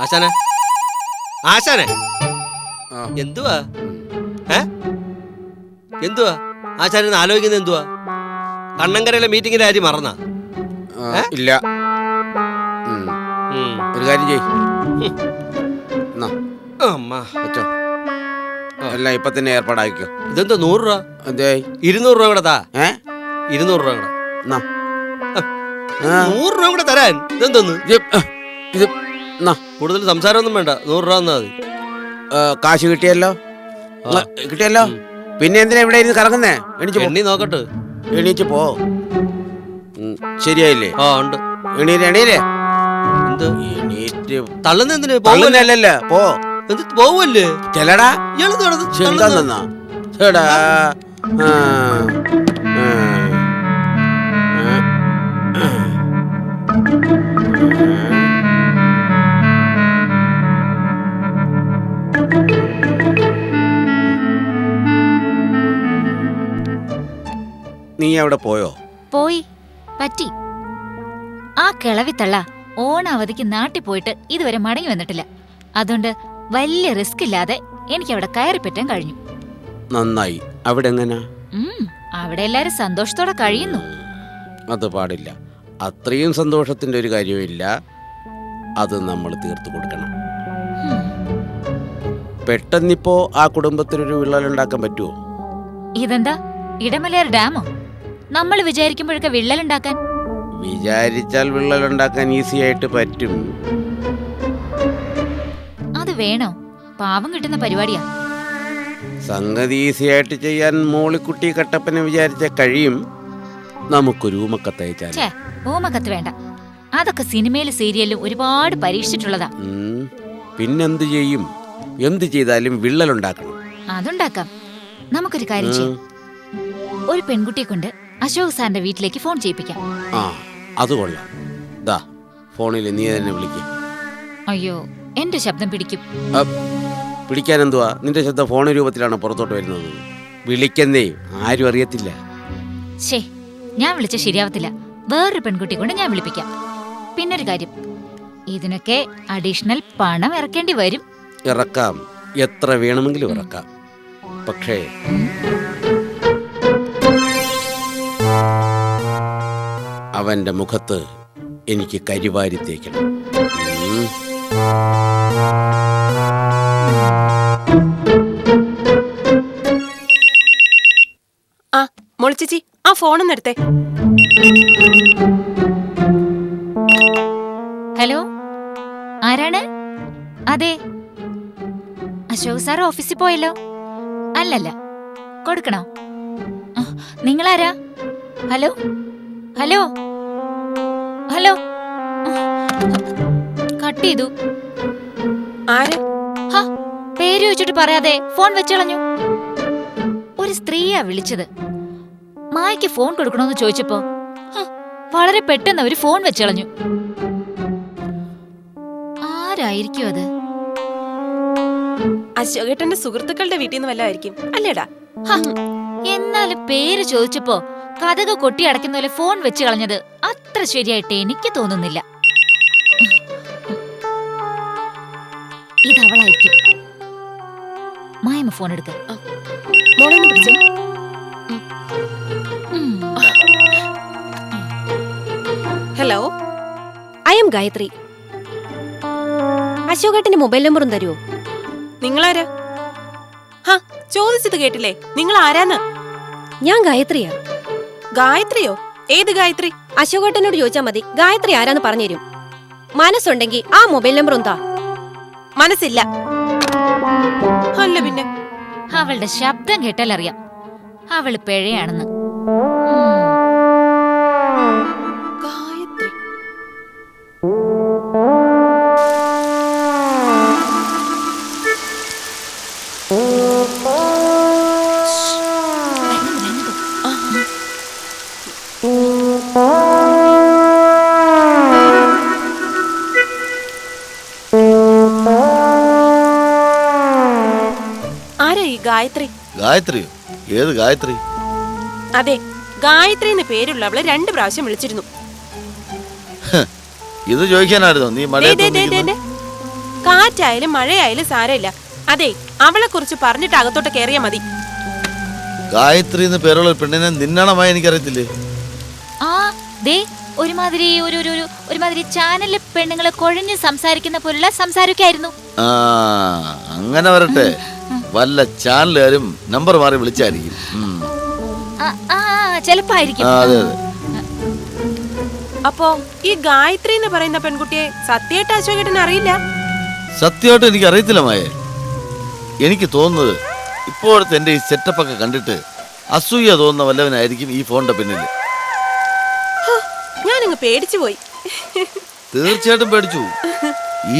ആശാനെ ആശാനെ എന്തുവാ എന്തുവാ ആശാനെ ആലോചിക്കുന്നത് എന്തുവാ? കണ്ണങ്കരയിലെ മീറ്റിങ്ങിന്റെ കാര്യം മറന്നാ? ഇല്ല. ഒരു കാര്യം ചെയ്, എല്ലാം ഇപ്പൊ തന്നെ ഏർപ്പാടാക്കിക്കോ. ഇതെന്തോ 100 രൂപ? അതെ, 200 രൂപ കൂടെ താ. 200 രൂപ കൂടെ 100 രൂപ കൂടെ തരാൻ. ഇതെന്തോന്ന് ഇത്? കൂടുതൽ സംസാരമൊന്നും വേണ്ട, 100 രൂപ തന്നാ മതി. കാശ് കിട്ടിയല്ലോ, കിട്ടിയല്ലോ. പിന്നെ എന്തിനാ ഇവിടെ ഇരുന്ന് കറങ്ങുന്നേ? എണ്ണി നോക്കട്ടെ. എണീച്ച് പോ. ശരിയായില്ലേ? ഉണ്ട്. എണീര് എണീര്. തള്ളുന്ന എന്തിനാ? തള്ളുന്നല്ലോ, പോ. പോവല്ലേ? ചെല്ലടാ. എന്താ ചേടാ? നീ അവിടെ പോയോ? പോയി പറ്റി. ആ കിളവിത്തള്ള ഓണാവധിക്ക് നാട്ടിൽ പോയിട്ട് ഇതുവരെ മടങ്ങി വന്നിട്ടില്ല. അതുകൊണ്ട് വലിയ റിസ്ക് ഇല്ലാതെ എനിക്ക് അവിടെ കയറിപ്പറ്റാൻ കഴിഞ്ഞു. നന്നായി. അവിടെ എങ്ങനാ? അവിടെ എല്ലാരും സന്തോഷത്തോടെ കഴിയുന്നു. അത് പാടില്ല. അത്രയും സന്തോഷത്തിന്റെ ഒരു കാര്യമില്ല. അത് നമ്മൾ തീർത്തു കൊടുക്കണം. പെട്ടെന്നിപ്പോ ആ കുടുംബത്തിനൊരു വിള്ളലുണ്ടാക്കാൻ പറ്റുമോ? ഇതെന്താ ഇടമലയാർ ഡാമോ? നമ്മൾ വിചാരിക്കുമ്പോഴൊക്കെ വിള്ളലുണ്ടാക്കാൻ? വിചാരിച്ചാൽ വിള്ളലുണ്ടാക്കാൻ ഈസി ആയിട്ട് പറ്റും. അത് വേണോ? പാവം കിട്ടുന്ന പരിപാടിയാ. സംഗതി ഈസി ആയിട്ട് ചെയ്യാൻ മോളിക്കുട്ടി കട്ടപ്പന വിചാരിച്ച കഴിയും. നമുക്കൊരു ഊമക്കത്തയച്ചാൽ. ഊമക്കത്ത് വേണ്ട, അതൊക്കെ സിനിമയിലും സീരിയലിലും ഒരുപാട് പരീക്ഷിച്ചിട്ടുള്ളതാ. പിന്നെന്ത് ചെയ്യും? എന്ത് ചെയ്താലും വിള്ളലുണ്ടാക്കണം. അതുണ്ടാക്കാം. നമുക്കൊരു കാര്യം ചെയ്യാം. ഒരു പെൺകുട്ടിയെ കൊണ്ട് അശോക് സാറിന്റെ വീട്ടിലേക്ക് ഫോൺ ചെയ്യിപ്പിക്കാം. അത് കൊള്ളാം. ദാ ഫോണിൽ നീ തന്നെ വിളിക്കും. അയ്യോ, എന്റെ ശബ്ദം പിടിക്കും. പിടിക്കാൻ എന്തുവാ? നിന്റെ ശബ്ദം ഫോൺ രൂപത്തിലാണ് പുറത്തോട്ട് വരുന്നത്. വിളിക്കുന്നേ, ആരും അറിയത്തില്ല. ശേ, ഞാൻ വിളിച്ച ശരിയാവത്തില്ല. വേറൊരു പെൺകുട്ടി കൊണ്ട് ഞാൻ വിളിപ്പിക്കാം. പിന്നൊരു കാര്യം, ഇതിനൊക്കെ അഡീഷണൽ പണം ഇറക്കേണ്ടി വരും. ഇറക്കാം, എത്ര വേണമെങ്കിലും ഇറക്കാം. പക്ഷേ അവന്റെ മുഖത്ത് എനിക്ക് കരിവാരി തേക്കണം. മോളിച്ചേച്ചി, ആ ഫോണൊന്ന് എടുത്തേ. ഹലോ, ആരാണ്? അതെ, അശോക് സാർ ഓഫീസിൽ പോയല്ലോ. അല്ലല്ല, കൊടുക്കണോ? നിങ്ങളാരാ? Hello hello hello. കട്ട് ചെയ്തു. ആര്? പേര് ചോദിച്ചിട്ട് പറയാതെ ഫോൺ വെച്ചളഞ്ഞു. ഒരു സ്ത്രീയാ വിളിച്ചത്. മായ്ക്ക് ഫോൺ കൊടുക്കണോന്ന് ചോദിച്ചപ്പോ വളരെ പെട്ടെന്ന് അവര് ഫോൺ വെച്ചളഞ്ഞു. ആരായിരിക്കും അത്? അശോകേട്ടന്റെ സുഹൃത്തുക്കളുടെ വീട്ടിൽ നിന്ന് വല്ലതായിരിക്കും, അല്ലേടാ? എന്നാലും പേര് ചോദിച്ചപ്പോ കഥക കൊട്ടി അടയ്ക്കുന്ന പോലെ ഫോൺ വെച്ച് കളഞ്ഞത് അത്ര ശരിയായിട്ട് എനിക്ക് തോന്നുന്നില്ല. ഇതവളായിരിക്കും. മായമ്മ ഫോൺ എടുക്ക. Hello, I am Gayathri. അശോകേട്ടന്റെ മൊബൈൽ നമ്പറും തരുമോ? നിങ്ങളാരാ? ചോദിച്ചത് കേട്ടില്ലേ? നിങ്ങൾ ആരാന്ന്? ഞാൻ ഗായത്രിയാ. ഗായത്രിയോ? ഏത് ഗായത്രി? അശോകേട്ടനോട് ചോദിച്ചാ മതി, ഗായത്രി ആരാന്ന് പറഞ്ഞുതരും. മനസ്സുണ്ടെങ്കിൽ ആ മൊബൈൽ നമ്പർ എന്താ? മനസ്സില്ല. അല്ല പിന്നെ അവളുടെ ശബ്ദം കേട്ടാൽ അറിയാം അവള് പിഴയാണെന്ന്. ഗായത്രി. ആരാ ഈ ഗായത്രി? ഗായത്രിയോ? ഏത് ഗായത്രി? അതെ, ഗായത്രി എന്ന് പേരുള്ള അവളെ 2 പ്രാവശ്യം വിളിച്ചിരുന്നു. ഇത് ചോദിക്കാനായിരുന്നോ നീ? കാറ്റായാലും മഴയായാലും സാരമില്ല. അതെ, അവളെ കുറിച്ച് പറഞ്ഞിട്ട് അകത്തോട്ട് കയറിയാ മതി. ഗായത്രി എന്ന് പേരുള്ള ഒരു പെണ്ണിനെ നിന്നണമായി എനിക്കറിയത്തില്ലേ? ആ ദേ ഒരുമാതിരി ഒരുമാതിരി ചാനലിലെ പെണ്ണുങ്ങളെ കൊഴഞ്ഞ് സംസാരിക്കുന്ന പോലുള്ള സംസാരമൊക്കെ ആയിരുന്നു. ആ അങ്ങനെ വരട്ടെ. വല്ല ചാനലുകാരും നമ്പർ മാറി വിളിച്ചായിരിക്കും. ചെലപ്പോ ആയിരിക്കും. അതെ അതെ. അപ്പോ ഈ ഗായത്രി എന്ന് പറയുന്ന പെൺകുട്ടിയെ സത്യമായിട്ട് അശോകേട്ടൻ അറിയില്ല? സത്യമായിട്ട് എനിക്ക് അറിയത്തില്ല മായേ. എനിക്ക് തോന്നുന്നത് ഇപ്പോഴത്തെ എന്റെ ഈ സെറ്റപ്പൊക്കെ കണ്ടിട്ട് അസൂയ തോന്നുന്ന വല്ലവനായിരിക്കും ഈ ഫോണിന്റെ പിന്നിൽ. ഞാനങ്ങ് പേടിച്ചു പോയി. തീർച്ചയായിട്ടും പേടിച്ചു.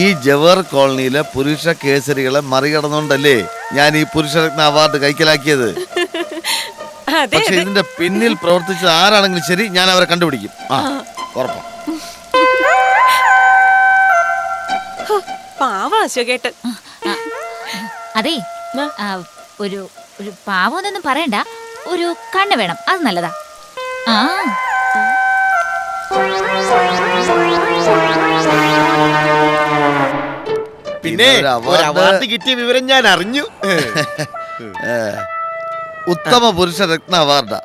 ഈ ജവഹർ കോളനിയിലെ പുരുഷ കേസരികളെ മറികടന്നുകൊണ്ടല്ലേ ഞാൻ ഈ പുരുഷരത്ന അവാർഡ് കൈക്കലാക്കിയത്. അതെ, പക്ഷെ ഇതിന്റെ പിന്നിൽ പ്രവർത്തിച്ചത് ആരാണെങ്കിലും ശരി, ഞാൻ അവരെ കണ്ടുപിടിക്കും. ഉറപ്പാ. പാവ അശോകേട്ടൻ. അതെ, ഒരു ഒരു പാവമൊന്നും പറയണ്ട, ഒരു കണ്ണ് വേണം, അത് നല്ലതാ. ആ പിന്നെ ഒരു അവാർഡ് കിട്ടിയ വിവരം ഞാൻ അറിഞ്ഞു. ഉത്തമ പുരുഷ രത്ന അവാർഡാ.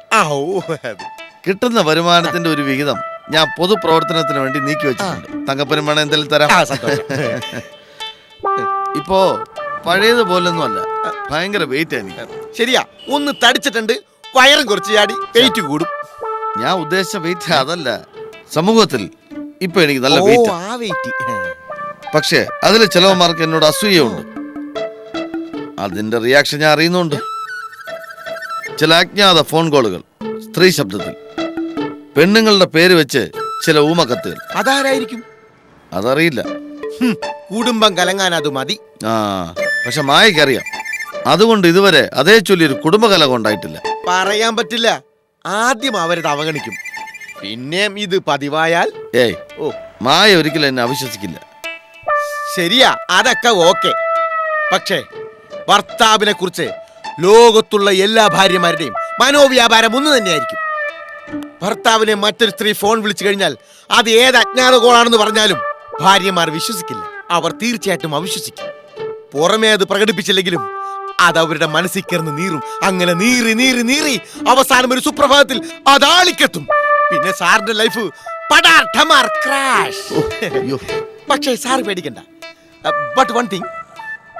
കിട്ടുന്ന വരുമാനത്തിന്റെ ഒരു വിഹിതം ഞാൻ പൊതുപ്രവർത്തനത്തിന് വേണ്ടി നീക്കി വെച്ചിട്ടുണ്ട്. തങ്കപ്പനും വേണം എന്തെങ്കിലും തരാം. ഇപ്പോ പഴയതുപോലൊന്നും അല്ല, ഭയങ്കര വെയിറ്റ് എനിക്ക്. ശരിയാ, ഒന്ന് തടിച്ചിട്ടുണ്ട്, വയറും കുറച്ച് ചാടി വെയിറ്റ് കൂടും. ഞാൻ ഉദ്ദേശിച്ച വെയിറ്റ് അതല്ല, സമൂഹത്തിൽ ഇപ്പൊ എനിക്ക് നല്ല വെയിറ്റ്. പക്ഷെ അതിൽ ചിലവന്മാർക്ക് എന്നോട് അസൂയുണ്ട്. അതിന്റെ റിയാക്ഷൻ ഞാൻ അറിയുന്നുണ്ട്. ചില അജ്ഞാത ഫോൺ കോളുകൾ, സ്ത്രീ ശബ്ദത്തിൽ, പെണ്ണുങ്ങളുടെ പേര് വെച്ച് ചില ഊമക്കത്തുകൾ. അതാരായിരിക്കും? അതറിയില്ല. കുടുംബം കലങ്ങാൻ അത് മതി. പക്ഷെ മായക്കറിയാം. അതുകൊണ്ട് ഇതുവരെ അതേ ചൊല്ലിയൊരു കുടുംബകലകം ഉണ്ടായിട്ടില്ല. പറയാൻ പറ്റില്ല. ആദ്യം അവരത് അവഗണിക്കും, പിന്നെയും ഇത് പതിവായാൽ മായ ഒരിക്കലും എന്നെ അവിശ്വസിക്കില്ല. ശരിയാ, അതൊക്കെ ഓക്കെ. പക്ഷേ ഭർത്താവിനെ കുറിച്ച് ലോകത്തുള്ള എല്ലാ ഭാര്യമാരുടെയും മനോവ്യാപാരം ഒന്ന് തന്നെയായിരിക്കും. ഭർത്താവിനെ മറ്റൊരു സ്ത്രീ ഫോൺ വിളിച്ചു കഴിഞ്ഞാൽ അത് ഏത് അജ്ഞാത കോളാണെന്ന് പറഞ്ഞാലും ഭാര്യമാർ വിശ്വസിക്കില്ല. അവർ തീർച്ചയായിട്ടും അവിശ്വസിക്കും. പുറമേ അത് പ്രകടിപ്പിച്ചില്ലെങ്കിലും അത് അവരുടെ മനസ്സിൽ കയറുന്ന നീറും. അങ്ങനെ നീറി നീറി നീറി അവസാനം ഒരു സുപ്രഭാതത്തിൽ അതാളിക്കെത്തും. പിന്നെ സാറിന്റെ ലൈഫ് പക്ഷേ സാർ പേടിക്കണ്ട. ബട്ട് വൺ തിങ്,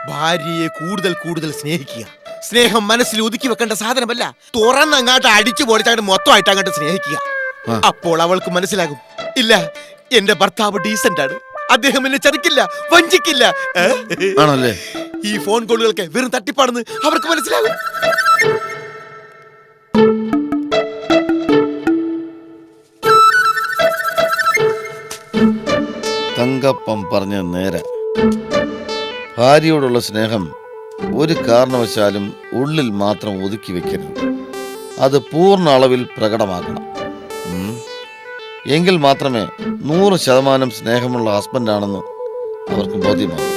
ഭാര്യയെ കൂടുതൽ കൂടുതൽ സ്നേഹിക്കുക. സ്നേഹം മനസ്സിൽ ഒതുക്കി വെക്കേണ്ട സാധനമല്ല, തുറന്നങ്ങാട്ട് അടിച്ചു പൊളിച്ചങ്ങോട്ട് മൊത്തമായിട്ട് അങ്ങോട്ട് സ്നേഹിക്കുക. അപ്പോൾ അവൾക്ക് മനസ്സിലാകും, ഇല്ല, എന്റെ ഭർത്താവ് ഡീസന്റ് ആണ്, അദ്ദേഹം എന്നെ ചതിക്കില്ല, വഞ്ചിക്കില്ല. ആണല്ലേ? ഈ ഫോൺ കോളുകൾക്ക് വെറും തട്ടിപ്പാണെന്ന് അവർക്ക് മനസ്സിലാകും. തങ്കപ്പം പറഞ്ഞ നേരെ. ഭാര്യയോടുള്ള സ്നേഹം ഒരു കാരണവശാലും ഉള്ളിൽ മാത്രം ഒതുക്കി വെക്കരുത്. അത് പൂർണ്ണ അളവിൽ പ്രകടമാക്കണം. എങ്കിൽ മാത്രമേ 100% സ്നേഹമുള്ള ഹസ്ബൻഡാണെന്ന് അവർക്ക് ബോധ്യമാകും.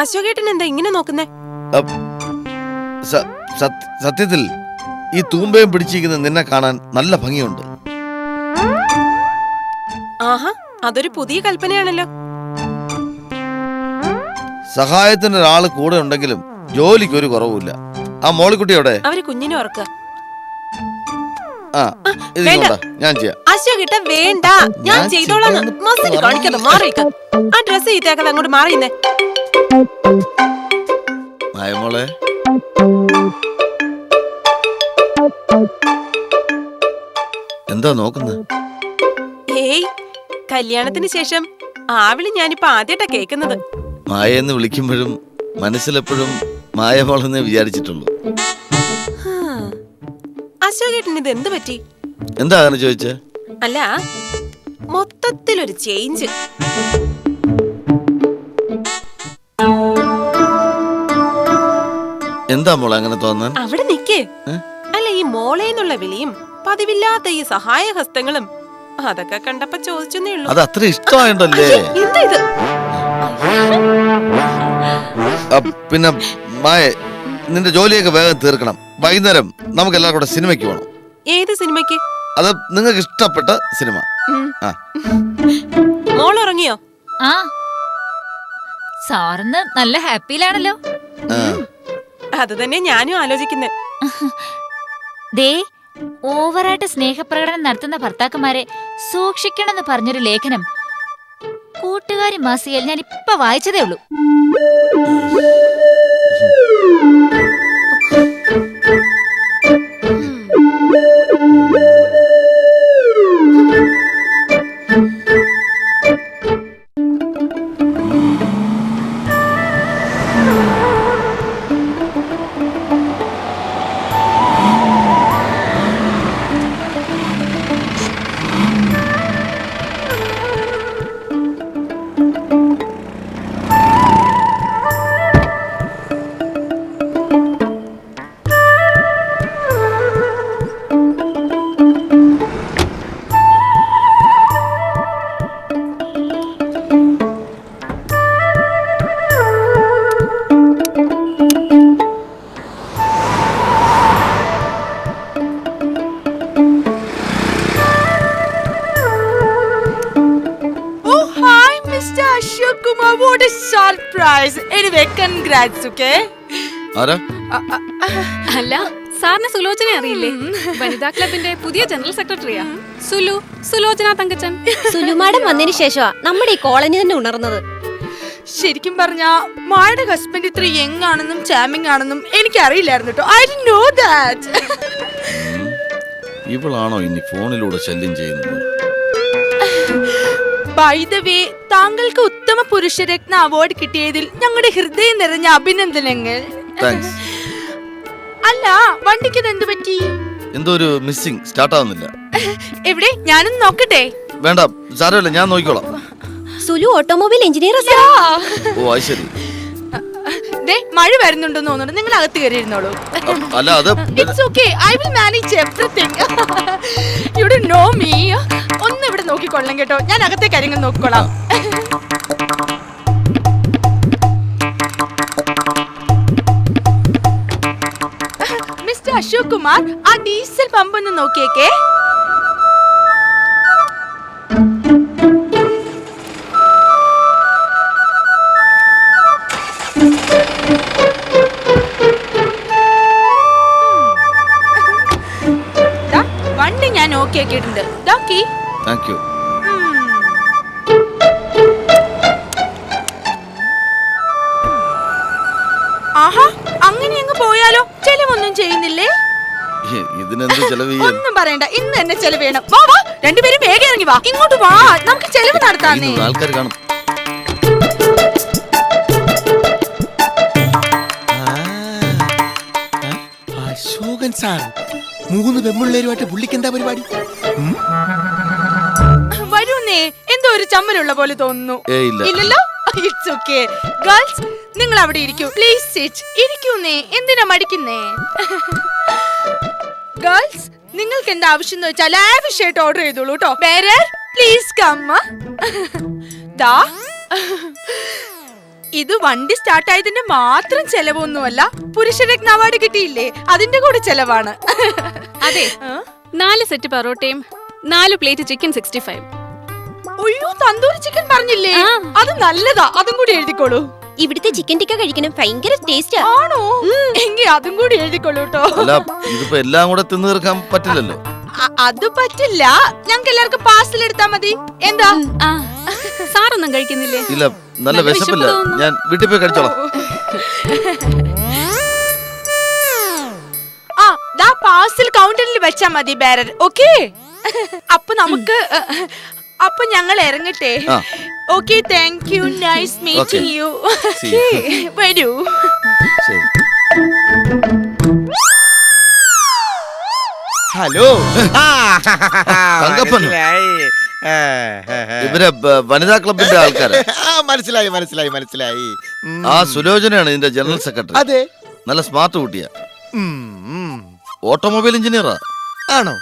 അശോകേട്ടൻ എന്താ ഇങ്ങനെ നോക്കുന്നേ? സത്യത്തിൽ ഈ തൂമ്പയും പിടിച്ചിരിക്കുന്ന നിന്നെ കാണാൻ നല്ല ഭംഗിയുണ്ട്. ആഹാ, അതൊരു പുതിയ കൽപ്പനയാണല്ലോ. സഹായത്തിന് ഒരാള് കൂടെ ഉണ്ടെങ്കിലും ജോലിക്ക് ഒരു കുറവുമില്ല. ആ മോളിക്കുട്ടിയോടെ അവര് കുഞ്ഞിനെ ഓർക്കുക. ഇത് ഞാൻ ചെയ്യാം. അശോകേട്ട വേണ്ട, ഞാൻ ചെയ്തോളാം. മസിൽ കാണിക്കാതെ മാറിക്ക. ആ ഡ്രസ് ചെയ്തേക്കാതെ അങ്ങോട്ട് മാറിയുന്നേ. മോളെ, എന്താ നോക്കുന്നത്? ഏയ്, കല്യാണത്തിന് ശേഷം ആ വിളി ഞാനിപ്പോ ആദ്യമായിട്ടാ കേൾക്കുന്നത്. മായെന്ന് വിളിക്കുമ്പോഴും മനസ്സിലെപ്പോഴും മായമോളെന്നേ വിചാരിച്ചിട്ടുള്ളൂ. അശോകേട്ടൻ ഇത് എന്ത് പറ്റി? എന്താ അങ്ങനെ ചോദിച്ചേ? അല്ല, മൊത്തത്തിലൊരു ചേഞ്ച്. എന്താ മോളെ അങ്ങനെ തോന്നാൻ? അവിടെ നിക്ക്. അല്ല, ഈ മോളേന്നുള്ള വിളിയും പതിവില്ലാത്ത ഈ സഹായ ഹസ്തങ്ങളും അതൊക്കെ കണ്ടപ്പോ ചോദിച്ചേ ഉള്ളൂ. അത് അത്ര ഇഷ്ടമായിട്ടല്ലേ? എന്താ ഇത്? പിന്നെ മായ, നിന്റെ ജോലിയൊക്കെ വേഗം തീർക്കണം. വൈകുന്നേരം നമുക്ക് എല്ലാവരും കൂടെ സിനിമയ്ക്ക് പോകണം. ഏത് സിനിമയ്ക്ക്? അത് നിങ്ങൾക്ക് ഇഷ്ടപ്പെട്ട സിനിമ. ആ മോൾ ഉറങ്ങിയോ? ആ സാറിന്ന് നല്ല ഹാപ്പിയിലാണല്ലോ. ആ. അത് തന്നെ ഞാനും ആലോചിക്കുന്നത്. ദേ ഓവറായിട്ട് സ്നേഹപ്രകടനം നടത്തുന്ന ഭർത്താക്കന്മാരെ സൂക്ഷിക്കണമെന്ന് പറഞ്ഞൊരു ലേഖനം കൂട്ടുകാരി മാസികയിൽ ഞാൻ ഇപ്പൊ വായിച്ചതേ ഉള്ളൂ. What a surprise! Anyway, congrats, okay? ആരാ? അല്ല സാറിന് സുലോചന അറിയില്ലേ? വനിതാ ക്ലബിന്റെ പുതിയ ജനറൽ സെക്രട്ടറിയാ സുലോചന തങ്കച്ചൻ. സുലുമാടം വന്നതിന് ശേഷമാ നമ്മുടെ ഈ കോളനി തന്നെ ഉണർന്നത്. ശരിക്കും പറഞ്ഞാ മായുടെ ഹസ്ബൻഡ് ഇത്ര യങ് ആണെന്നും ചാമിങ് ആണെന്നും എനിക്ക് അറിയില്ലായിരുന്നു കേട്ടോ. I didn't know that. ഇവളാണോ ഇനി ഫോണിലൂടെ ശല്യം ചെയ്യുന്നത്? By the way, താങ്കൾക്ക് ഉത്തമ പുരുഷരത്ന അവാർഡ് കിട്ടിയതിൽ ഞങ്ങളുടെ ഹൃദയം നിറഞ്ഞ അഭിനന്ദനങ്ങൾ. താങ്ക്സ്. അല്ല വണ്ടിക്ക് എന്ത് പറ്റി? എന്തോ ഒരു മിസ്സിംഗ് സ്റ്റാർട്ട് ആവുന്നില്ല. എവിടെ ഞാനൊന്ന് നോക്കട്ടെ. വേണ്ട സാരമില്ല, ഞാൻ നോക്കിക്കോളാം. Sulu automobile engineer. ഓ അത് ശരി. ദേ മഴ വരുന്നുണ്ടെന്ന് തോന്നുന്നു. നിങ്ങൾ അകത്ത് കയറിയിരുന്നോളൂ. അല്ല അത് It's okay. I will manage everything. You don't know me. ഒന്ന് ഇവിടെ നോക്കിക്കൊള്ളാം കേട്ടോ. ഞാൻ അകത്തെ കാര്യങ്ങൾ നോക്കിക്കോളാം. മിസ്റ്റർ അശോക് കുമാർ, ആ ഡീസൽ പമ്പ് ഒന്ന് നോക്കിയേക്കേ. വണ്ടി ഞാൻ ഓക്കെ ആക്കിയിട്ടുണ്ട്. ഡോക്കി താങ്ക് യു. ആഹാ അങ്ങനെ അങ്ങ് പോയാലോ? ചെലവൊന്നും ചെയ്യുന്നില്ലേ? ഇതിനെന്ത് ചെലവ് ചെയ്യാൻ? ഒന്നും പറയണ്ട, ഇന്ന് തന്നെ ചെലവ് ചെയ്യണം. വാ വാ രണ്ടുപേരും വേഗം ഇറങ്ങി വാ. ഇങ്ങോട്ട് വാ, നമുക്ക് ചെലവ് നടത്താന്നേ. ആൾക്കാർ കാണും. അശോകൻ സാർ 3 പെമ്പിള്ളേരുമായിട്ട് പുള്ളിക്ക് എന്താ പരിപാടി? വരൂന്നേ, എന്തോ ഒരു ചമ്മലുള്ള പോലെ തോന്നുന്നു. ഇല്ല. ഇല്ലല്ലോ. It's okay. ഗേൾസ് നിങ്ങൾ അവിടെ ഇരിക്കൂ. Please sit. ഇരിക്കൂന്നേ, എന്തിനാ മടിക്കുന്നേ? ഗേൾസ് നിങ്ങൾക്ക് എന്താ ആവശ്യം എന്ന് വെച്ചാൽ ലാവിഷായിട്ട് ഓർഡർ ചെയ്തോളൂ കേട്ടോ. Barrier please come. ദാ ഇത് വണ്ടി സ്റ്റാർട്ട് ആയതിന്റെ മാത്രം ചെലവൊന്നുമല്ല, പുരുഷരത്ന അവാർഡ് കിട്ടിയില്ലേ അതിന്റെ കൂടെ ചെലവാണ്. അതെ, 4 സെറ്റ് പൊറോട്ടയും 4 പ്ലേറ്റ് ചിക്കൻ 65. ഒയ്യോ, തന്തൂരി ചിക്കൻ പറഞ്ഞില്ലേ? അത് നല്ലതാ, അതും കൂടി എഴുതിക്കോളൂ. ഇവിടുത്തെ ചിക്കൻ ടിക്ക കഴിക്കണം, ഭയങ്കര ടേസ്റ്റാ. ആണോ? എങ്കിൽ അതും കൂടി എഴുതിക്കോളൂ കേട്ടോ. അല്ല ഇതിപ്പോ എല്ലാം കൂടെ തിന്നു തീർക്കാൻ പറ്റില്ലല്ലോ. അത് പറ്റില്ല, ഞങ്ങൾക്ക് എല്ലാവർക്കും പാർസൽ എടുത്താ മതി. എന്താ? സാറൊന്നും കഴിക്കുന്നില്ലേ? ഇല്ല, നല്ല വിശപ്പില്ല. ഞാൻ വീട്ടിൽ പോയി കഴിച്ചോളാം. ആ ദാ പാർസൽ കൗണ്ടറിൽ വെച്ചാ മതി ബേരർ. ഓക്കേ, അപ്പൊ ഞങ്ങൾ ഇറങ്ങട്ടെ. Okay, thank you. Nice meeting you. വരൂ. ശരി. ഹലോ. തങ്കപ്പനോ? ഇവരെ വനിതാ ക്ലബിന്റെ ആൾക്കാര്. മനസ്സിലായി മനസ്സിലായി മനസ്സിലായി. ആ സുലോചനയാണ് ഇതിന്റെ ജനറൽ സെക്രട്ടറി. അതെ. നല്ല സ്മാർട്ട് കുട്ടിയാ. ഓട്ടോമൊബൈൽ എഞ്ചിനീയറാ. ആണോ?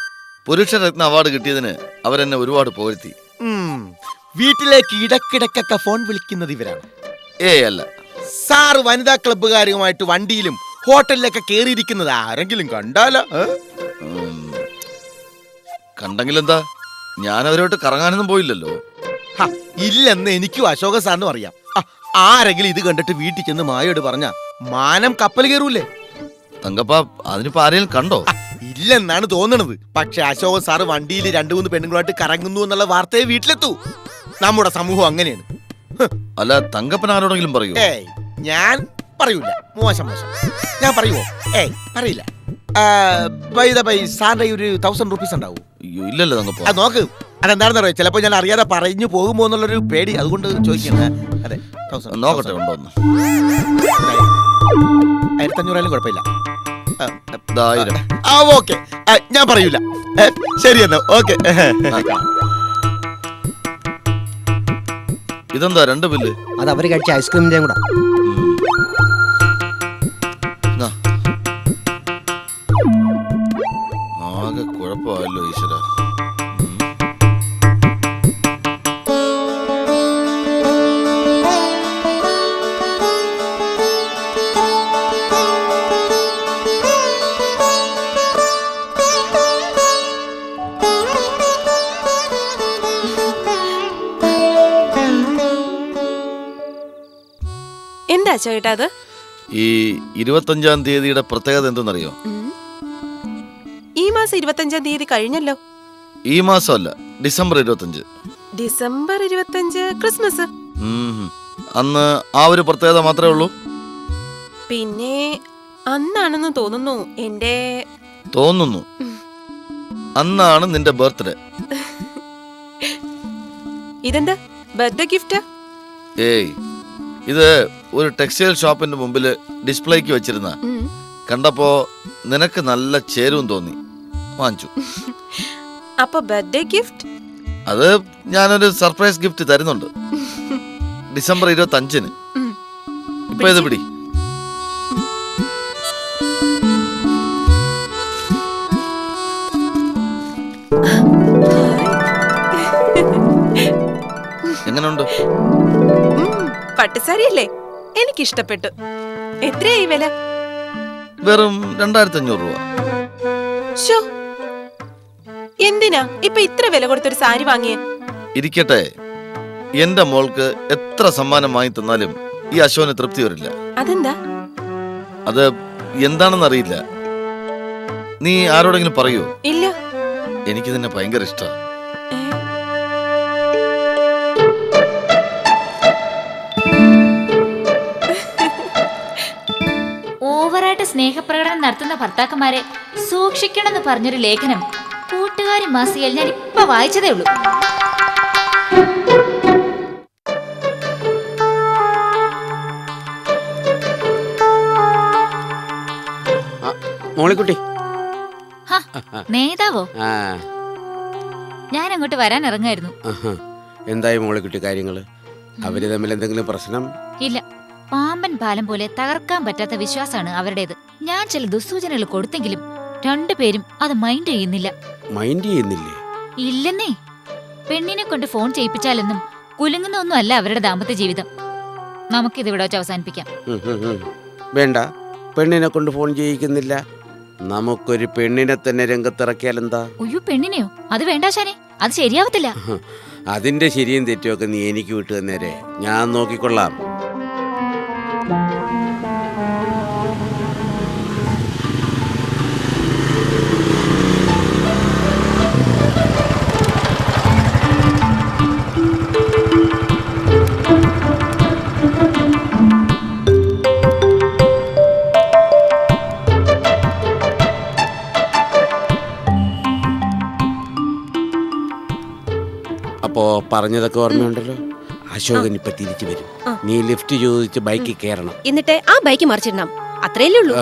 പുരുഷരത്ന അവാർഡ് കിട്ടിയതിന് അവരെന്നെ ഒരുപാട് പുകഴ്ത്തി. വീട്ടിലേക്ക് ഇടക്കിടക്കൊക്കെ ഫോൺ വിളിക്കുന്നത് ഇവരാണ്. ഏയ് അല്ല. സാർ വനിതാ ക്ലബ്ബുകാരുമായിട്ട് വണ്ടിയിലും ഹോട്ടലിലൊക്കെ കേറിയിരിക്കുന്നത് ആരെങ്കിലും കണ്ടാലോ? കണ്ടെങ്കിലെന്താ, ഞാൻ അവരോട്ട് കറങ്ങാനൊന്നും പോയില്ലല്ലോ. ഹ, ഇല്ലെന്ന് എനിക്കും അശോക സാറിനും അറിയാം. ആരെങ്കിലും ഇത് കണ്ടിട്ട് വീട്ടിൽ ചെന്ന് മായോട് പറഞ്ഞ മാനം കപ്പൽ കയറൂലേ? തങ്കപ്പ, അതിനിപ്പോ ആരെങ്കിലും കണ്ടോ? ഇല്ലെന്നാണ് തോന്നണത്. പക്ഷെ അശോക സാറ് വണ്ടിയിൽ 2-3 പെണ്ണുങ്ങളായിട്ട് കറങ്ങുന്നു എന്നുള്ള വാർത്തയെ വീട്ടിലെത്തൂ. നമ്മുടെ സമൂഹം അങ്ങനെയാണ്. അല്ല, തങ്കപ്പൻ ആരോടെങ്കിലും പറയൂ? ഏയ്, ഞാൻ പറയൂല. മോശം മോശം. ഞാൻ പറയുവോ? ഏയ്, പറയില്ല. സാറിന്റെ ഒരു 1000 റുപ്പീസ് ഉണ്ടാവൂ? അയ്യോ, ഇല്ലല്ലോ തങ്കപ്പ. അത് നോക്ക്. അതെന്താണെന്ന് അറിയാം, ചിലപ്പോ ഞാൻ അറിയാതെ പറഞ്ഞു പോകുമോ എന്നുള്ളൊരു പേടി, അതുകൊണ്ട് ചോദിക്കുന്നത്. അതെ, 1000 നോക്കട്ടെ, ഉണ്ടോന്ന്. 1500 കുഴപ്പമില്ല. 1000. ഓക്കെ, ഞാൻ പറയൂല. ശരി എന്നാ, ഓക്കെ. ഇതെന്താ 2 ബില്ല്? അത് അവര് കഴിച്ച ഐസ്ക്രീമിന്റെയും കൂടെ. ആകെ കുഴപ്പമായല്ലോ ഈശ്വര. എന്താ ചേട്ടാ അത്? ഈ 25-ാം തീയതിയുടെ പ്രത്യേകത എന്തെന്നറിയോ? ഈ മാസം 25-ാം തീയതി കഴിഞ്ഞല്ലോ. ഈ മാസമല്ല, ഡിസംബർ 25. December 25 Christmas. അന്ന് ആ ഒരു പ്രത്യേകത മാത്രമേ ഉള്ളൂ. പിന്നെ അന്നാണെന്ന് തോന്നുന്നു എന്റെ അന്നാണ് നിന്റെ ബർത്ത്ഡേ. ഇതെന്താ ബർത്ത്ഡേ ഗിഫ്റ്റ്? ഏയ്, ഇത് ഒരു ടെക്സ്റ്റൈൽ ഷോപ്പിന്റെ മുമ്പിൽ ഡിസ്പ്ലേക്ക് വെച്ചിരുന്ന കണ്ടപ്പോ നിനക്ക് നല്ല ചേരുവും തോന്നി, വാങ്ങിച്ചു. അപ്പൊ ബർത്ത്ഡേ ഗിഫ്റ്റ്? അത് ഞാനൊരു സർപ്രൈസ് ഗിഫ്റ്റ് തരുന്നുണ്ട്, ഡിസംബർ 25-ന്. ഇപ്പൊ ഇത് പിടി. എങ്ങനെയുണ്ട്? പട്ടുസാരിയല്ലേ? എനിക്കിഷ്ടപ്പെട്ടു. എത്രയായി വില? വെറും 2500 രൂപ. ശോ, എന്തിനാ ഇപ്പൊ ഇത്ര വില കൊടുത്തൊരു സാരി വാങ്ങിയേ? ഇരിക്കട്ടെ, എന്റെ മോൾക്ക് എത്ര സമ്മാനം വാങ്ങി തന്നാലും ഈ അശോന് തൃപ്തി വരില്ല. അതെന്താ? അത് എന്താണെന്ന് അറിയില്ല. നീ ആരോടെങ്കിലും പറയൂ? ഇല്ല. എനിക്ക് നിന്നെ ഭയങ്കര ഇഷ്ടമാണ്. ഓവറായിട്ട് സ്നേഹപ്രകടനം നടത്തുന്ന ഭർത്താക്കന്മാരെ സൂക്ഷിക്കണമെന്ന് പറഞ്ഞൊരു ലേഖനം കൂട്ടുകാരി മാസികയിൽ ഞാൻ ഇപ്പൊ വായിച്ചതേ ഉള്ളൂ. മോളിക്കുട്ടി, നേതാവോ? ആ, ഞാൻ അങ്ങോട്ട് വരാൻ ഇറങ്ങായിരുന്നു. എന്തായി മോളിക്കുട്ടി കാര്യങ്ങള്? അവര് തമ്മിൽ എന്തെങ്കിലും പ്രശ്നം? ഇല്ല, പാമ്പൻ പാലം പോലെ തകർക്കാൻ പറ്റാത്ത വിശ്വാസമാണ് അവരുടേത്. ഞാൻ ചില ദുസ്സൂചനകൾ കൊടുത്തെങ്കിലും രണ്ടുപേരും അത് മൈൻഡ് ചെയ്യുന്നില്ല. മൈൻഡ് ചെയ്യുന്നില്ലേ? ഇല്ലെന്നേ. പെണ്ണിനെ കൊണ്ട് ഫോൺ ചെയ്യിപ്പിച്ചാലൊന്നും കുലുങ്ങുന്ന ഒന്നും അല്ല അവരുടെ ദാമ്പത്യ ജീവിതം. നമുക്കിതിവിടെ വെച്ച് അവസാനിപ്പിക്കാം. വേണ്ട, പെണ്ണിനെ കൊണ്ട് ഫോൺ ചെയ്യിക്കുന്നില്ല. നമുക്കൊരു പെണ്ണിനെ തന്നെ രംഗത്തിറക്കിയാലെന്താ? ഒയ്യോ, പെണ്ണിനെയോ? അത് വേണ്ട ശാനെ, അത് ശരിയാവത്തില്ല. അതിന്റെ ശരിയും തെറ്റുമൊക്കെ നീ എനിക്ക് വിട്ടു തന്നേരെ, ഞാൻ നോക്കിക്കൊള്ളാം. അപ്പോ പറഞ്ഞതൊക്കെ ഓർമ്മയുണ്ടല്ലോ. അശോകൻ ഇപ്പൊ തിരിച്ചു വരും. നീ ലിഫ്റ്റ് ചോദിച്ച് ബൈക്കിൽ കയറണം. എന്നിട്ട് ആ ബൈക്ക് മറിച്ചിടണം. അത്രയല്ലേ ഉള്ളൂ.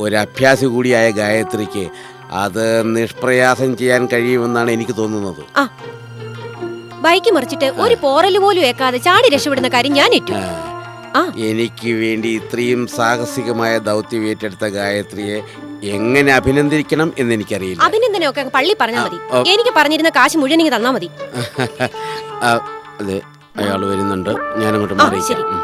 ഒരു അഭ്യാസി കൂടിയായ ഗായത്രിക്ക് അത് നിഷ്പ്രയാസം ചെയ്യാൻ കഴിയുമെന്നാണ് എനിക്ക് തോന്നുന്നത്. ബൈക്ക് മറിച്ചിട്ട് ഒരു പോറല് പോലും ഏക്കാതെ ചാടി രക്ഷപ്പെടുന്ന കാര്യം ഞാൻ ഏറ്റു. എനിക്ക് വേണ്ടി ഇത്രയും സാഹസികമായ ദൗത്യം ഏറ്റെടുത്ത ഗായത്രിയെ എങ്ങനെ അഭിനന്ദിക്കണം എന്ന് എനിക്കറിയില്ല. അഭിനന്ദനമൊക്കെ പള്ളി പറഞ്ഞാൽ മതി. എനിക്ക് പറഞ്ഞിരുന്ന കാശ് മുഴുവൻ എനിക്ക് തന്നാ മതി. അതെ, അയാൾ വരുന്നുണ്ട്, ഞാനങ്ങോട്ട് മാറിയിരിക്കാം.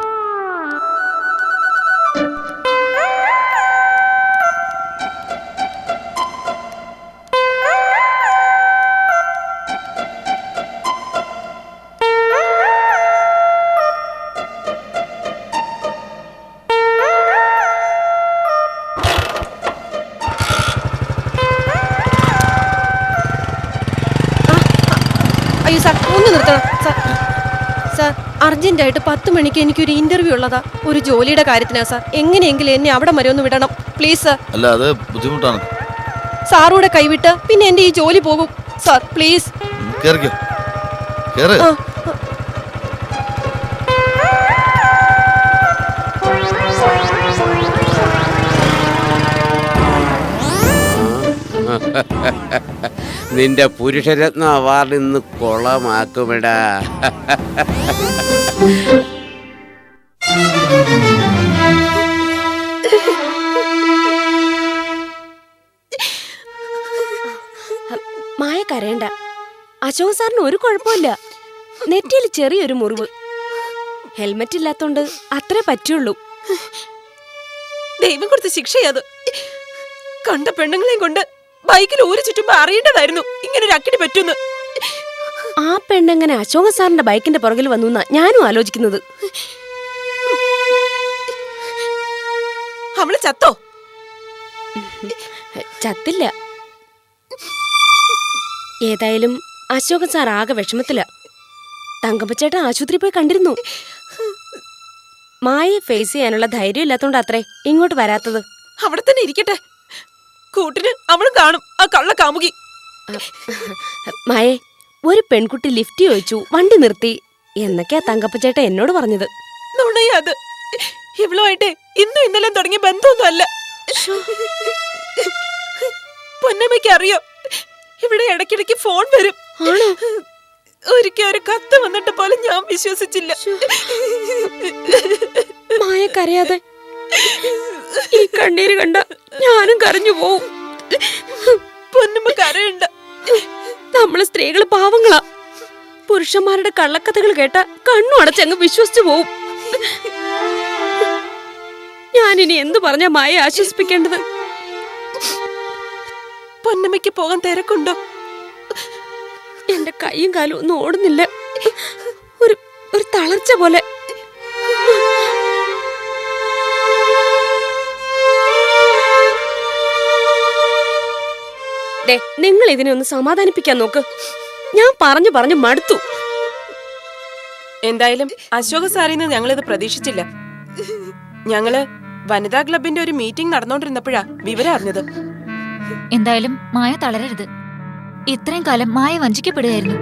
അർജന്റായിട്ട് 10 മണിക്ക് എനിക്കൊരു ഇന്റർവ്യൂ ഉള്ളതാ. ഒരു ജോലിയുടെ കാര്യത്തിനാ സാർ. എങ്ങനെയെങ്കിലും എന്നെ അവിടെ വരെ ഒന്ന് വിടണം പ്ലീസ് സാർ. അല്ല അത് ബുദ്ധിമുട്ടാണ്. സാറൂടെ കൈവിട്ട് പിന്നെ എന്റെ ഈ ജോലി പോകും സാർ. പ്ലീസ് കേറിക്കോ, കേറ്. ആ നിന്റെ പുരുഷരത്ന അവാർഡ് ഇന്ന് കൊളമാക്കുമിടാ. മായ കരയണ്ട. അശോക് സാറിന് ഒരു കുഴപ്പമില്ല. നെറ്റിയിൽ ചെറിയൊരു മുറിവ്. ഹെൽമെറ്റ് ഇല്ലാത്തോണ്ട് അത്രേ പറ്റുള്ളൂ. ദൈവം കൊടുത്ത ശിക്ഷയത്. കണ്ട പെണ്ണുങ്ങളെയും കൊണ്ട് ബൈക്കിൽ ഊരി ചുറ്റുമ്പോ അറിയേണ്ടതായിരുന്നു ഇങ്ങനെ ഒരു അക്കിടി പറ്റുന്നു. ആ പെണ്ണെങ്ങനെ അശോക് സാറിന്റെ ബൈക്കിന്റെ പുറകിൽ വന്നു എന്നാ ഞാനും ആലോചിക്കുന്നത്. അവള് ചത്തോ? ചത്തില്ല. ഏതായാലും അശോക് സാർ ആകെ വിഷമത്തില. തങ്കപ്പച്ചേട്ടൻ ആശുപത്രി പോയി കണ്ടിരുന്നു. മായയെ ഫേസ് ചെയ്യാനുള്ള ധൈര്യം ഇല്ലാത്തോണ്ട് അത്രേ ഇങ്ങോട്ട് വരാത്തത്. അവിടെ തന്നെ ഇരിക്കട്ടെ. കൂട്ടിന് അവളും കാണും ആ കള്ള കാമുകി. മായേ, ഒരു പെൺകുട്ടി ലിഫ്റ്റ് ചോദിച്ചു, വണ്ടി നിർത്തി എന്നൊക്കെയാ തങ്കപ്പച്ചേട്ടൻ എന്നോട് പറഞ്ഞത്. നുണയാ അത്. ഇവളുമായിട്ട് ഇന്നും ഇന്നലെ തുടങ്ങിയ ബന്ധമൊന്നും അല്ല. പൊന്നമ്മയ്ക്ക് അറിയോ, ഇവിടെ ഇടയ്ക്കിടയ്ക്ക് ഫോൺ വരും. ഒരിക്കൽ ഒരു കത്ത് വന്നിട്ട് പോലെ ഞാൻ വിശ്വസിച്ചില്ല. മായ കരയാതെ. ഈ കണ്ണീര് കണ്ട ഞാനും കരഞ്ഞു പോവും. പൊന്നമ്മ കരയണ്ട. നമ്മള് സ്ത്രീകള് പാവങ്ങളാ. പുരുഷന്മാരുടെ കള്ളക്കഥകൾ കേട്ട കണ്ണു അടച്ചങ്ങ് വിശ്വസിച്ചു പോവും. ഞാനിനി എന്തു പറഞ്ഞ മായ ആശ്വസിപ്പിക്കേണ്ടത്? പൊന്നമ്മയ്ക്ക് പോകാൻ തിരക്കുണ്ടോ? എന്റെ കൈയും കാലും ഒന്നും ഓടുന്നില്ല. ഒരു തളർച്ച പോലെ. നിങ്ങൾ ഇതിനെ ഒന്ന് സമാധാനിപ്പിക്കാൻ നോക്ക്. ഞാൻ പറഞ്ഞു പറഞ്ഞു മടുത്തു. എന്തായാലും അശോക സാറിന്ന് ഞങ്ങളിത് പ്രതീക്ഷിച്ചില്ല. ഞങ്ങള് വനിതാ ക്ലബിന്റെ ഒരു മീറ്റിംഗ് നടന്നുകൊണ്ടിരുന്നപ്പോഴാ വിവരം അറിഞ്ഞത്. എന്തായാലും മായ തളരരുത്. ഇത്രയും കാലം മായ വഞ്ചിക്കപ്പെടുകയായിരുന്നു.